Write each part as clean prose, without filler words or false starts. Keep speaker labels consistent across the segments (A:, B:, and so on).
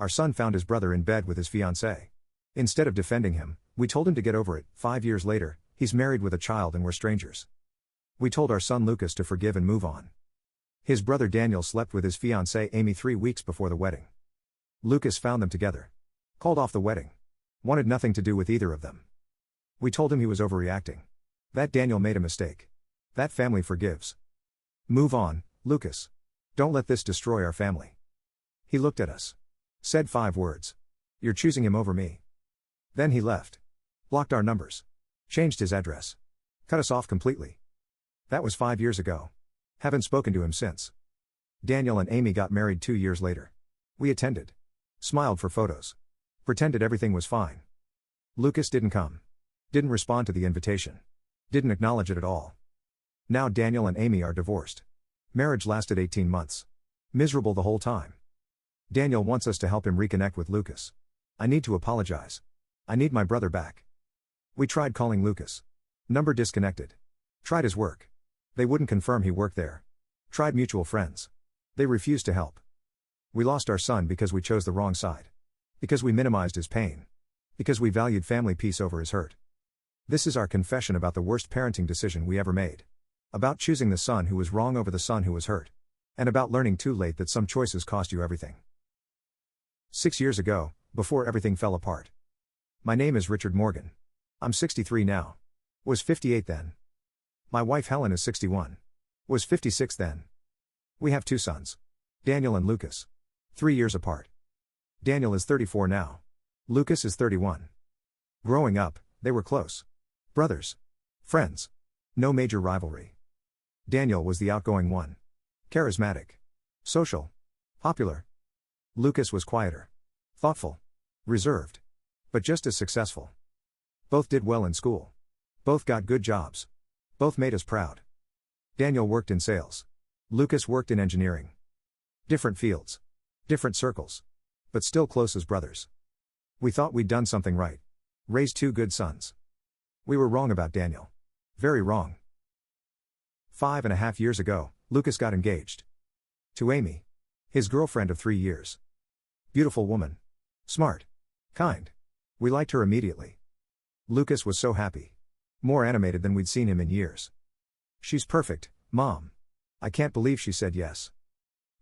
A: Our son found his brother in bed with his fiancée. Instead of defending him, we told him to get over it. 5 years later, he's married with a child and we're strangers. We told our son Lucas to forgive and move on. His brother Daniel slept with his fiancée Amy 3 weeks before the wedding. Lucas found them together. Called off the wedding. Wanted nothing to do with either of them. We told him he was overreacting. That Daniel made a mistake. That family forgives. Move on, Lucas. Don't let this destroy our family. He looked at us. Said 5 words. You're choosing him over me. Then he left. Blocked our numbers. Changed his address. Cut us off completely. That was 5 years ago. Haven't spoken to him since. Daniel and Amy got married 2 years later. We attended. Smiled for photos. Pretended everything was fine. Lucas didn't come. Didn't respond to the invitation. Didn't acknowledge it at all. Now Daniel and Amy are divorced. Marriage lasted 18 months. Miserable the whole time. Daniel wants us to help him reconnect with Lucas. I need to apologize. I need my brother back. We tried calling Lucas. Number disconnected. Tried his work. They wouldn't confirm he worked there. Tried mutual friends. They refused to help. We lost our son because we chose the wrong side. Because we minimized his pain. Because we valued family peace over his hurt. This is our confession about the worst parenting decision we ever made. About choosing the son who was wrong over the son who was hurt. And about learning too late that some choices cost you everything. 6 years ago, before everything fell apart. My name is Richard Morgan. I'm 63 now. Was 58 then. My wife Helen is 61. Was 56 then. We have 2 sons. Daniel and Lucas. 3 years apart. Daniel is 34 now. Lucas is 31. Growing up, they were close. Brothers. Friends. No major rivalry. Daniel was the outgoing one. Charismatic. Social. Popular. Lucas was quieter. Thoughtful. Reserved. But just as successful. Both did well in school. Both got good jobs. Both made us proud. Daniel worked in sales. Lucas worked in engineering. Different fields. Different circles. But still close as brothers. We thought we'd done something right. Raised 2 good sons. We were wrong about Daniel. Very wrong. 5.5 years ago, Lucas got engaged. To Amy. His girlfriend of 3 years. Beautiful woman. Smart. Kind. We liked her immediately. Lucas was so happy. More animated than we'd seen him in years. She's perfect, Mom. I can't believe she said yes.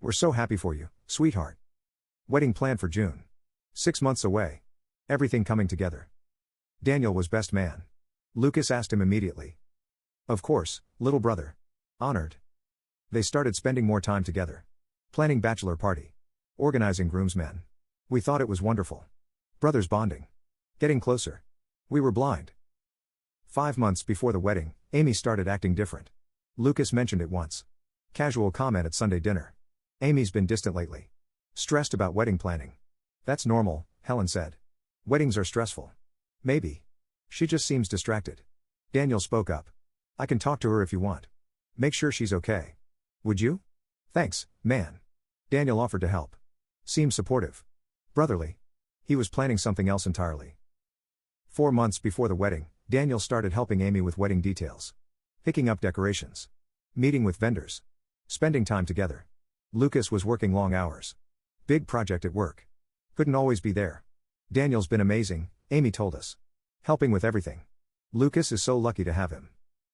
A: We're so happy for you, sweetheart. Wedding planned for June. 6 months away. Everything coming together. Daniel was best man. Lucas asked him immediately. Of course, little brother. Honored. They started spending more time together. Planning bachelor party. Organizing groomsmen. We thought it was wonderful. Brothers bonding. Getting closer. We were blind. 5 months before the wedding, Amy started acting different. Lucas mentioned it once. Casual comment at Sunday dinner. Amy's been distant lately. Stressed about wedding planning. That's normal, Helen said. Weddings are stressful. Maybe. She just seems distracted. Daniel spoke up. I can talk to her if you want. Make sure she's okay. Would you? Thanks, man. Daniel offered to help. Seemed supportive. Brotherly. He was planning something else entirely. 4 months before the wedding, Daniel started helping Amy with wedding details. Picking up decorations. Meeting with vendors. Spending time together. Lucas was working long hours. Big project at work. Couldn't always be there. Daniel's been amazing, Amy told us. Helping with everything. Lucas is so lucky to have him.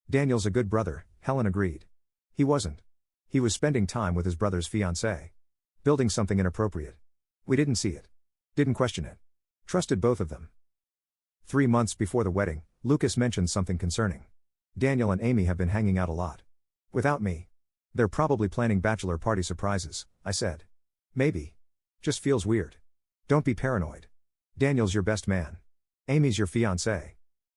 A: Daniel's a good brother, Helen agreed. He wasn't. He was spending time with his brother's fiancée. Building something inappropriate. We didn't see it. Didn't question it. Trusted both of them. 3 months before the wedding, Lucas mentioned something concerning. Daniel and Amy have been hanging out a lot. Without me. They're probably planning bachelor party surprises, I said. Maybe. Just feels weird. Don't be paranoid. Daniel's your best man. Amy's your fiancée.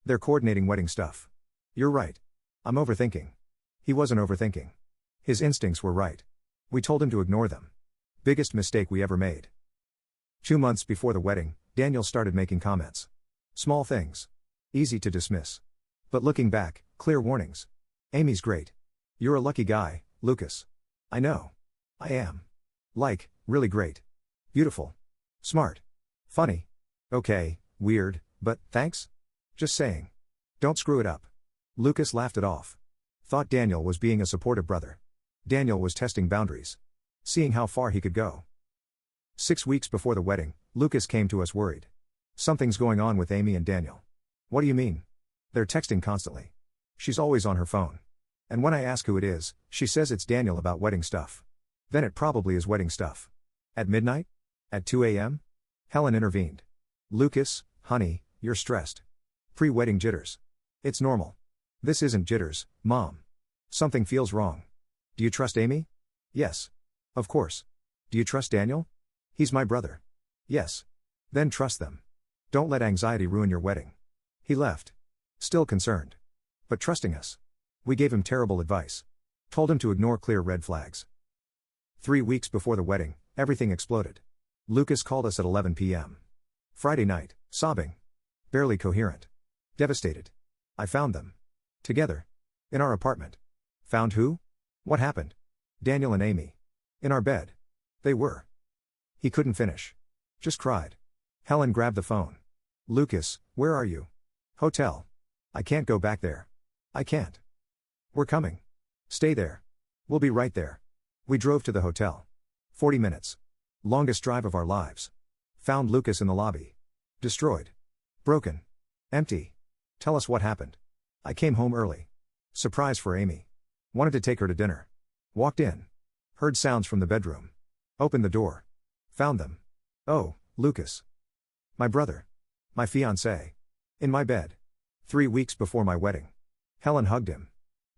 A: They're coordinating wedding stuff. You're right. I'm overthinking. He wasn't overthinking. His instincts were right. We told him to ignore them. Biggest mistake we ever made. 2 months before the wedding, Daniel started making comments. Small things. Easy to dismiss. But looking back, clear warnings. Amy's great. You're a lucky guy, Lucas. I know. I am. Like, really great. Beautiful. Smart. Funny. Okay, weird, but thanks? Just saying. Don't screw it up. Lucas laughed it off. Thought Daniel was being a supportive brother. Daniel was testing boundaries. Seeing how far he could go. 6 weeks before the wedding, Lucas came to us worried. Something's going on with Amy and Daniel. What do you mean? They're texting constantly. She's always on her phone. And when I ask who it is, she says it's Daniel about wedding stuff. Then it probably is wedding stuff. At midnight? At 2 a.m.? Helen intervened. Lucas, honey, you're stressed. Pre-wedding jitters. It's normal. This isn't jitters, Mom. Something feels wrong. Do you trust Amy? Yes. Of course. Do you trust Daniel? He's my brother. Yes. Then trust them. Don't let anxiety ruin your wedding. He left. Still concerned. But trusting us. We gave him terrible advice. Told him to ignore clear red flags. 3 weeks before the wedding, everything exploded. Lucas called us at 11 p.m. Friday night, sobbing. Barely coherent. Devastated. I found them. Together. In our apartment. Found who? What happened? Daniel and Amy. In our bed. They were. He couldn't finish. Just cried. Helen grabbed the phone. Lucas, where are you? Hotel. I can't go back there. I can't. We're coming. Stay there. We'll be right there. We drove to the hotel. 40 minutes. Longest drive of our lives. Found Lucas in the lobby. Destroyed. Broken. Empty. Tell us what happened. I came home early. Surprise for Amy. Wanted to take her to dinner. Walked in. Heard sounds from the bedroom. Opened the door. Found them. Oh, Lucas. My brother. My fiancé. In my bed. 3 weeks before my wedding. Helen hugged him.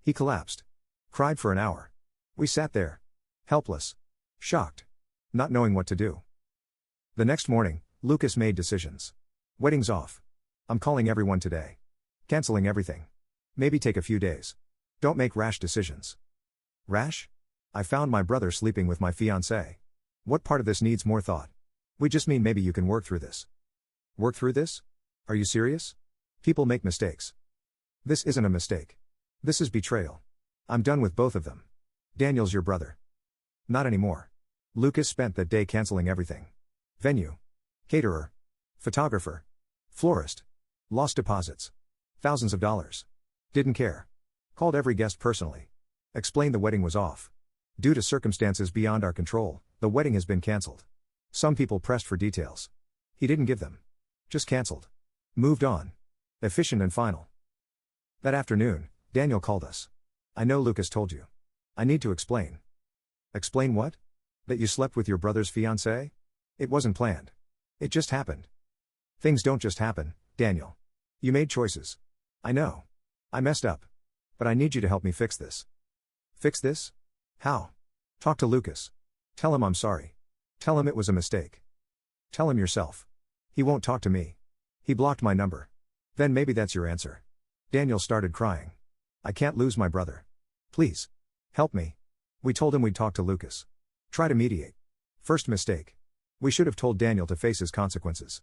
A: He collapsed. Cried for an hour. We sat there. Helpless. Shocked. Not knowing what to do. The next morning, Lucas made decisions. Wedding's off. I'm calling everyone today. Canceling everything. Maybe take a few days. Don't make rash decisions. Rash? I found my brother sleeping with my fiancé. What part of this needs more thought? We just mean maybe you can work through this. Work through this? Are you serious? People make mistakes. This isn't a mistake. This is betrayal. I'm done with both of them. Daniel's your brother. Not anymore. Lucas spent that day canceling everything. Venue. Caterer. Photographer. Florist. Lost deposits. Thousands of dollars. Didn't care. Called every guest personally. Explained the wedding was off. Due to circumstances beyond our control, the wedding has been cancelled. Some people pressed for details. He didn't give them. Just cancelled. Moved on. Efficient and final. That afternoon, Daniel called us. I know Lucas told you. I need to explain. Explain what? That you slept with your brother's fiancée? It wasn't planned. It just happened. Things don't just happen, Daniel. You made choices. I know. I messed up. But I need you to help me fix this. Fix this? How? Talk to Lucas. Tell him I'm sorry. Tell him it was a mistake. Tell him yourself. He won't talk to me. He blocked my number. Then maybe that's your answer. Daniel started crying. I can't lose my brother. Please. Help me. We told him we'd talk to Lucas. Try to mediate. First mistake. We should have told Daniel to face his consequences.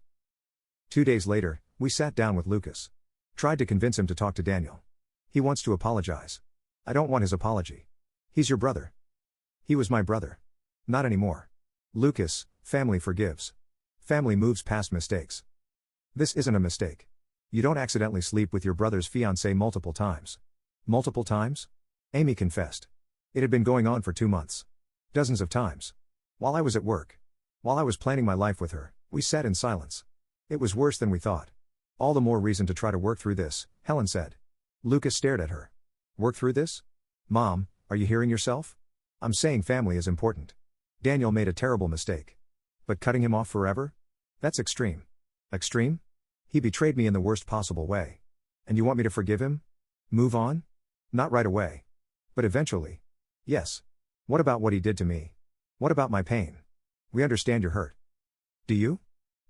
A: 2 days later, we sat down with Lucas. Tried to convince him to talk to Daniel. He wants to apologize. I don't want his apology. He's your brother. He was my brother. Not anymore. Lucas, family forgives. Family moves past mistakes. This isn't a mistake. You don't accidentally sleep with your brother's fiancée multiple times. Multiple times? Amy confessed. It had been going on for 2 months. Dozens of times. While I was at work. While I was planning my life with her, we sat in silence. It was worse than we thought. All the more reason to try to work through this, Helen said. Lucas stared at her. Work through this? Mom, are you hearing yourself? I'm saying family is important. Daniel made a terrible mistake. But cutting him off forever? That's extreme. Extreme? He betrayed me in the worst possible way. And you want me to forgive him? Move on? Not right away. But eventually. Yes. What about what he did to me? What about my pain? We understand you're hurt. Do you?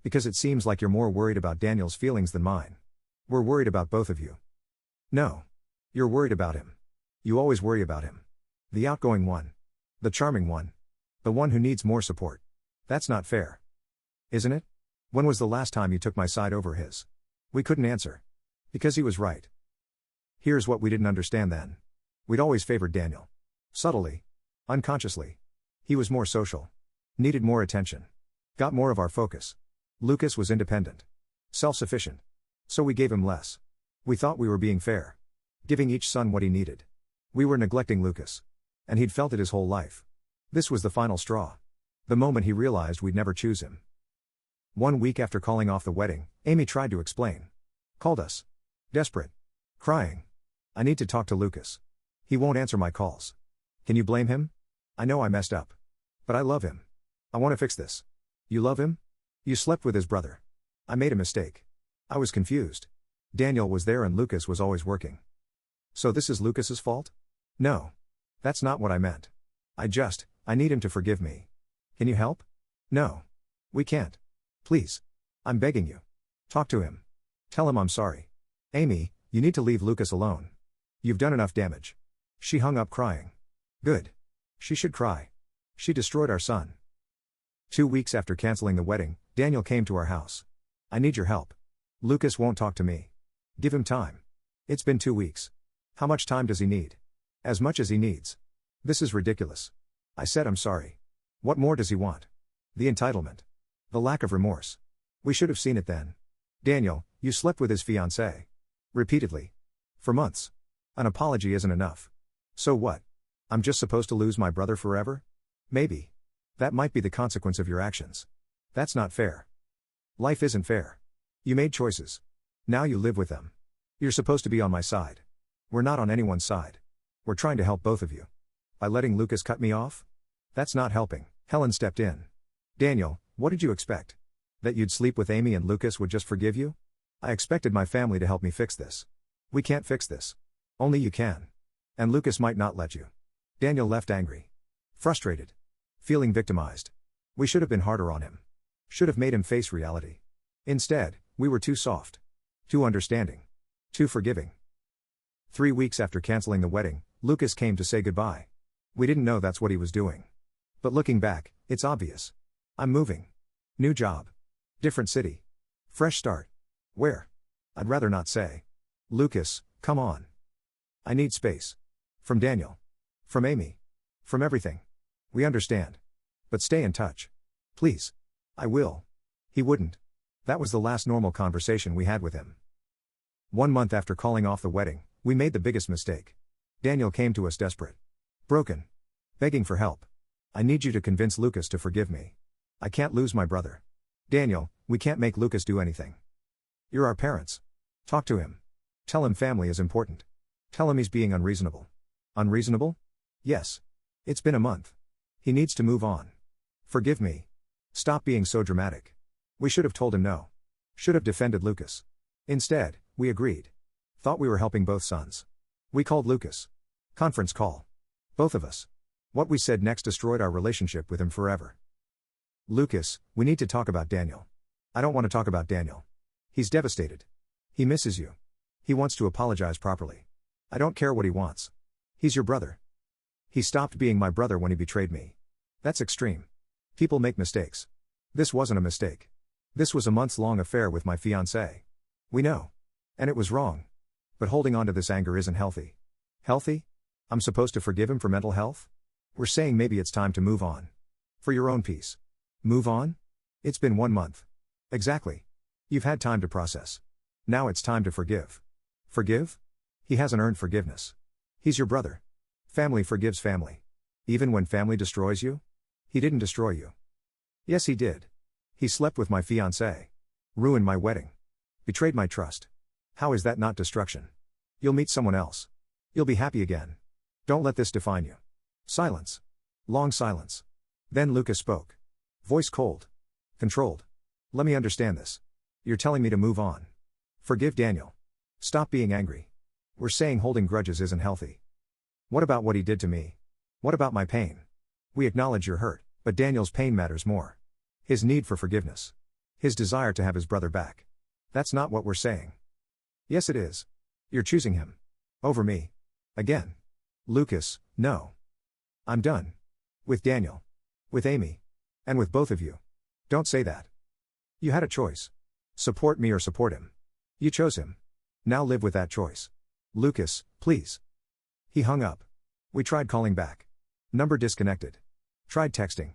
A: Because it seems like you're more worried about Daniel's feelings than mine. We're worried about both of you. No. You're worried about him. You always worry about him. The outgoing one. The charming one. The one who needs more support. That's not fair. Isn't it? When was the last time you took my side over his? We couldn't answer. Because he was right. Here's what we didn't understand then. We'd always favored Daniel. Subtly. Unconsciously. He was more social. Needed more attention. Got more of our focus. Lucas was independent. Self-sufficient. So we gave him less. We thought we were being fair. Giving each son what he needed. We were neglecting Lucas. And he'd felt it his whole life. This was the final straw. The moment he realized we'd never choose him. 1 week after calling off the wedding, Amy tried to explain. Called us. Desperate. Crying. I need to talk to Lucas. He won't answer my calls. Can you blame him? I know I messed up. But I love him. I want to fix this. You love him? You slept with his brother. I made a mistake. I was confused. Daniel was there and Lucas was always working. So this is Lucas's fault? No. That's not what I meant. I need him to forgive me. Can you help? No. We can't. Please. I'm begging you. Talk to him. Tell him I'm sorry. Amy, you need to leave Lucas alone. You've done enough damage. She hung up crying. Good. She should cry. She destroyed our son. 2 weeks after canceling the wedding, Daniel came to our house. I need your help. Lucas won't talk to me. Give him time. It's been 2 weeks. How much time does he need? As much as he needs. This is ridiculous. I said I'm sorry. What more does he want? The entitlement. The lack of remorse. We should have seen it then. Daniel, you slept with his fiancée. Repeatedly. For months. An apology isn't enough. So what? I'm just supposed to lose my brother forever? Maybe. That might be the consequence of your actions. That's not fair. Life isn't fair. You made choices. Now you live with them. You're supposed to be on my side. We're not on anyone's side. We're trying to help both of you. By letting Lucas cut me off? That's not helping. Helen stepped in. Daniel, what did you expect? That you'd sleep with Amy and Lucas would just forgive you? I expected my family to help me fix this. We can't fix this. Only you can. And Lucas might not let you. Daniel left angry. Frustrated. Feeling victimized. We should have been harder on him. Should have made him face reality. Instead, we were too soft. Too understanding. Too forgiving. 3 weeks after canceling the wedding, Lucas came to say goodbye. We didn't know that's what he was doing. But looking back, it's obvious. I'm moving. New job. Different city. Fresh start. Where? I'd rather not say. Lucas, come on. I need space. From Daniel. From Amy. From everything. We understand. But stay in touch. Please. I will. He wouldn't. That was the last normal conversation we had with him. 1 month after calling off the wedding, we made the biggest mistake. Daniel came to us desperate. Broken. Begging for help. I need you to convince Lucas to forgive me. I can't lose my brother. Daniel, we can't make Lucas do anything. You're our parents. Talk to him. Tell him family is important. Tell him he's being unreasonable. Unreasonable? Yes. It's been a month. He needs to move on. Forgive me. Stop being so dramatic. We should have told him no. Should have defended Lucas. Instead, we agreed. Thought we were helping both sons. We called Lucas. Conference call. Both of us. What we said next destroyed our relationship with him forever. Lucas, we need to talk about Daniel. I don't want to talk about Daniel. He's devastated. He misses you. He wants to apologize properly. I don't care what he wants. He's your brother. He stopped being my brother when he betrayed me. That's extreme. People make mistakes. This wasn't a mistake. This was a months-long affair with my fiancée. We know. And it was wrong. But holding on to this anger isn't healthy. Healthy? I'm supposed to forgive him for mental health? We're saying maybe it's time to move on. For your own peace. Move on? It's been 1 month. Exactly. You've had time to process. Now it's time to forgive. Forgive? He hasn't earned forgiveness. He's your brother. Family forgives family. Even when family destroys you? He didn't destroy you. Yes, he did. He slept with my fiancée. Ruined my wedding. Betrayed my trust. How is that not destruction? You'll meet someone else. You'll be happy again. Don't let this define you. Silence. Long silence. Then Lucas spoke. Voice cold. Controlled. Let me understand this. You're telling me to move on. Forgive Daniel. Stop being angry. We're saying holding grudges isn't healthy. What about what he did to me? What about my pain? We acknowledge your hurt, but Daniel's pain matters more. His need for forgiveness. His desire to have his brother back. That's not what we're saying. Yes, it is. You're choosing him. Over me. Again. Lucas, no. I'm done. With Daniel. With Amy. And with both of you. Don't say that. You had a choice. Support me or support him. You chose him. Now live with that choice. Lucas, please. He hung up. We tried calling back. Number disconnected. Tried texting.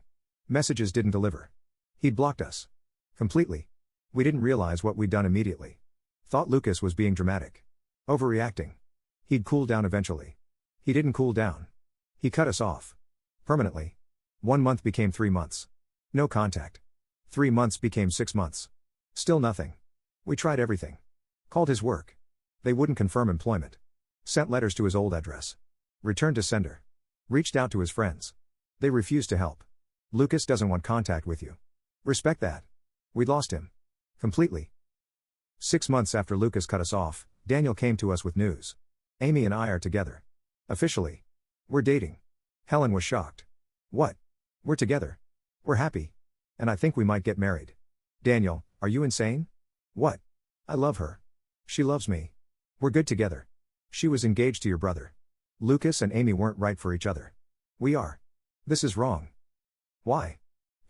A: Messages didn't deliver. He'd blocked us. Completely. We didn't realize what we'd done immediately. Thought Lucas was being dramatic. Overreacting. He'd cool down eventually. He didn't cool down. He cut us off. Permanently. 1 month became 3 months. No contact. 3 months became 6 months. Still nothing. We tried everything. Called his work. They wouldn't confirm employment. Sent letters to his old address. Returned to sender. Reached out to his friends. They refused to help. Lucas doesn't want contact with you. Respect that. We'd lost him. Completely. 6 months after Lucas cut us off, Daniel came to us with news. Amy and I are together. Officially. We're dating. Helen was shocked. What? We're together. We're happy. And I think we might get married. Daniel, are you insane? What? I love her. She loves me. We're good together. She was engaged to your brother. Lucas and Amy weren't right for each other. We are. This is wrong. Why?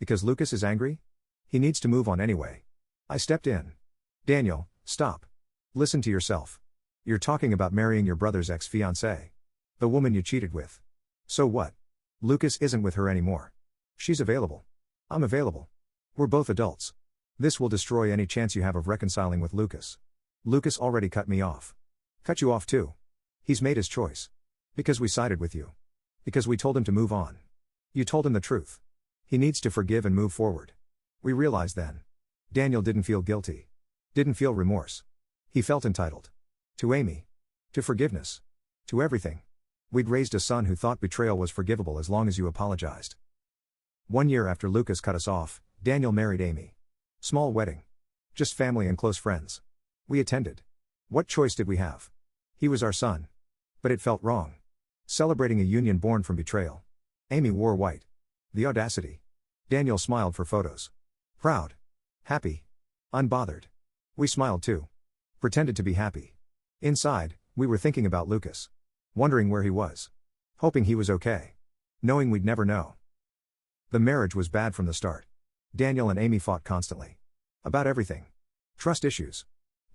A: Because Lucas is angry? He needs to move on anyway. I stepped in. Daniel, stop. Listen to yourself. You're talking about marrying your brother's ex-fiancée. The woman you cheated with. So what? Lucas isn't with her anymore. She's available. I'm available. We're both adults. This will destroy any chance you have of reconciling with Lucas. Lucas already cut me off. Cut you off too. He's made his choice. Because we sided with you. Because we told him to move on. You told him the truth. He needs to forgive and move forward. We realized then. Daniel didn't feel guilty. Didn't feel remorse. He felt entitled. To Amy. To forgiveness. To everything. We'd raised a son who thought betrayal was forgivable as long as you apologized. 1 year after Lucas cut us off, Daniel married Amy. Small wedding. Just family and close friends. We attended. What choice did we have? He was our son. But it felt wrong. Celebrating a union born from betrayal. Amy wore white. The audacity. Daniel smiled for photos. Proud. Happy. Unbothered. We smiled too. Pretended to be happy. Inside, we were thinking about Lucas. Wondering where he was. Hoping he was okay. Knowing we'd never know. The marriage was bad from the start. Daniel and Amy fought constantly. About everything. Trust issues.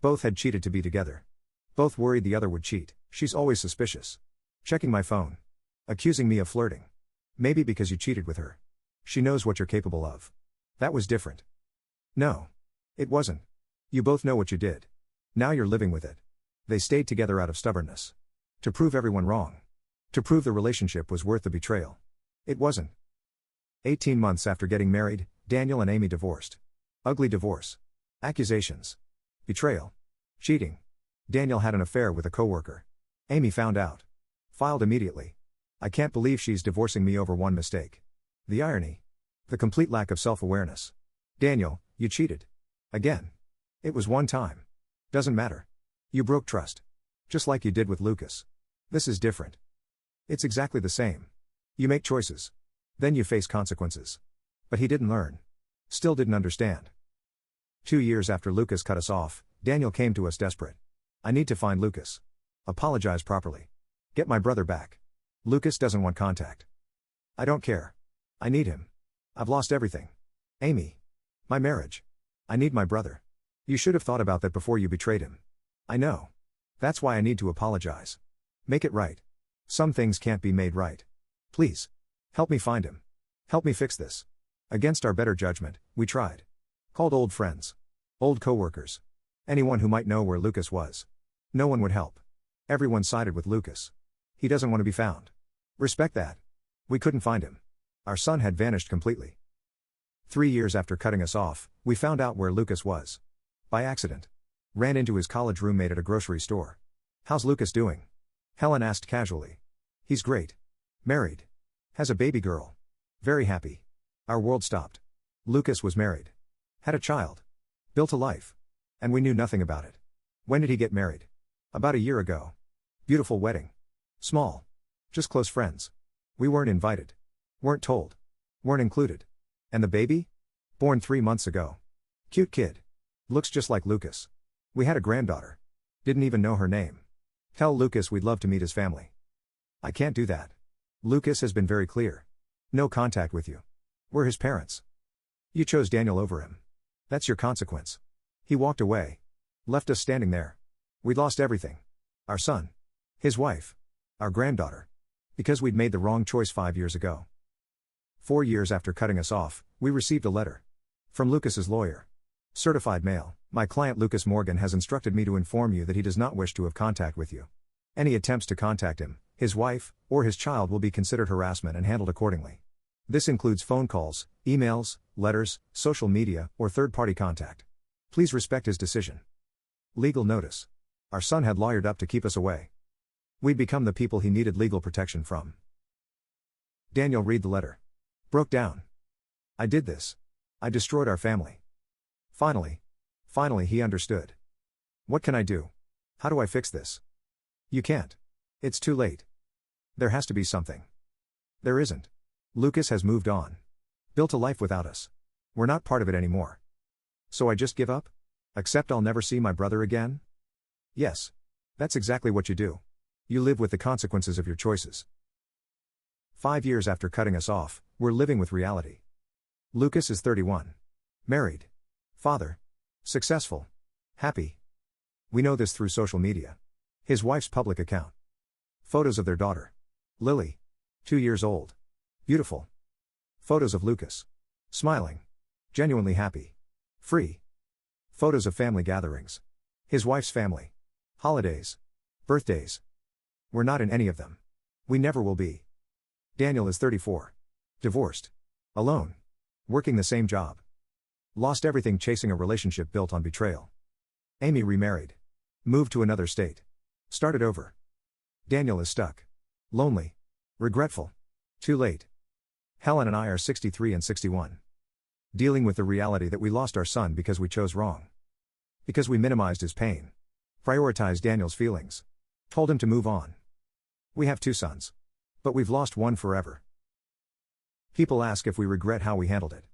A: Both had cheated to be together. Both worried the other would cheat. She's always suspicious. Checking my phone. Accusing me of flirting. Maybe because you cheated with her. She knows what you're capable of. That was different. No. It wasn't. You both know what you did. Now you're living with it. They stayed together out of stubbornness. To prove everyone wrong. To prove the relationship was worth the betrayal. It wasn't. 18 months after getting married, Daniel and Amy divorced. Ugly divorce. Accusations. Betrayal. Cheating. Daniel had an affair with a coworker. Amy found out. Filed immediately. I can't believe she's divorcing me over one mistake. The irony. The complete lack of self-awareness. Daniel, you cheated. Again. It was one time. Doesn't matter. You broke trust. Just like you did with Lucas. This is different. It's exactly the same. You make choices. Then you face consequences. But he didn't learn. Still didn't understand. 2 years after Lucas cut us off, Daniel came to us desperate. I need to find Lucas. Apologize properly. Get my brother back. Lucas doesn't want contact. I don't care. I need him. I've lost everything. Amy. My marriage. I need my brother. You should have thought about that before you betrayed him. I know. That's why I need to apologize. Make it right. Some things can't be made right. Please. Help me find him. Help me fix this. Against our better judgment, we tried. Called old friends. Old coworkers. Anyone who might know where Lucas was. No one would help. Everyone sided with Lucas. He doesn't want to be found. Respect that. We couldn't find him. Our son had vanished completely. 3 years after cutting us off, we found out where Lucas was. By accident. Ran into his college roommate at a grocery store. How's Lucas doing? Helen asked casually. He's great. Married. Has a baby girl. Very happy. Our world stopped. Lucas was married. Had a child. Built a life. And we knew nothing about it. When did he get married? About a year ago. Beautiful wedding. Small. Just close friends. We weren't invited. Weren't told. Weren't included. And the baby? Born 3 months ago. Cute kid. Looks just like Lucas. We had a granddaughter. Didn't even know her name. Tell Lucas we'd love to meet his family. I can't do that. Lucas has been very clear. No contact with you. We're his parents. You chose Daniel over him. That's your consequence. He walked away. Left us standing there. We'd lost everything. Our son. His wife. Our granddaughter. Because we'd made the wrong choice 5 years ago. 4 years after cutting us off, we received a letter. From Lucas's lawyer. Certified mail. My client Lucas Morgan has instructed me to inform you that he does not wish to have contact with you. Any attempts to contact him, his wife, or his child will be considered harassment and handled accordingly. This includes phone calls, emails, letters, social media, or third-party contact. Please respect his decision. Legal notice. Our son had lawyered up to keep us away. We'd become the people he needed legal protection from. Daniel read the letter. Broke down. I did this. I destroyed our family. Finally he understood. What can I do? How do I fix this? You can't. It's too late. There has to be something. There isn't. Lucas has moved on. Built a life without us. We're not part of it anymore. So I just give up? Accept I'll never see my brother again? Yes. That's exactly what you do. You live with the consequences of your choices. 5 years after cutting us off, we're living with reality. Lucas is 31. Married. Father. Successful. Happy. We know this through social media. His wife's public account. Photos of their daughter. Lily. 2 years old. Beautiful. Photos of Lucas. Smiling. Genuinely happy. Free. Photos of family gatherings. His wife's family. Holidays. Birthdays. We're not in any of them. We never will be. Daniel is 34. Divorced. Alone. Working the same job. Lost everything chasing a relationship built on betrayal. Amy remarried. Moved to another state. Started over. Daniel is stuck. Lonely. Regretful. Too late. Helen and I are 63 and 61. Dealing with the reality that we lost our son because we chose wrong. Because we minimized his pain. Prioritized Daniel's feelings. Told him to move on. We have 2 sons. But we've lost one forever. People ask if we regret how we handled it.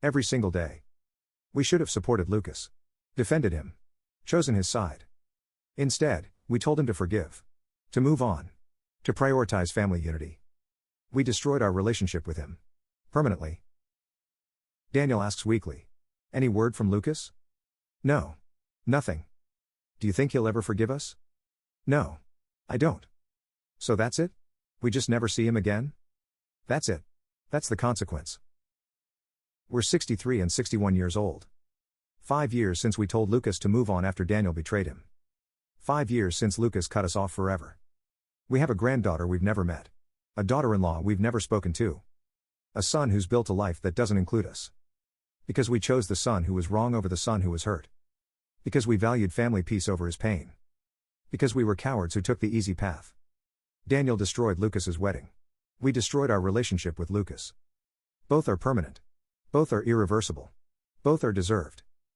A: Every single day. We should have supported Lucas. Defended him. Chosen his side. Instead, we told him to forgive. To move on. To prioritize family unity. We destroyed our relationship with him. Permanently. Daniel asks weekly. Any word from Lucas? No. Nothing. Do you think he'll ever forgive us? No. I don't. So that's it? We just never see him again? That's it. That's the consequence. We're 63 and 61 years old. 5 years since we told Lucas to move on after Daniel betrayed him. 5 years since Lucas cut us off forever. We have a granddaughter we've never met. A daughter-in-law we've never spoken to. A son who's built a life that doesn't include us. Because we chose the son who was wrong over the son who was hurt. Because we valued family peace over his pain. Because we were cowards who took the easy path. Daniel destroyed Lucas's wedding. We destroyed our relationship with Lucas. Both are permanent. Both are irreversible. Both are deserved.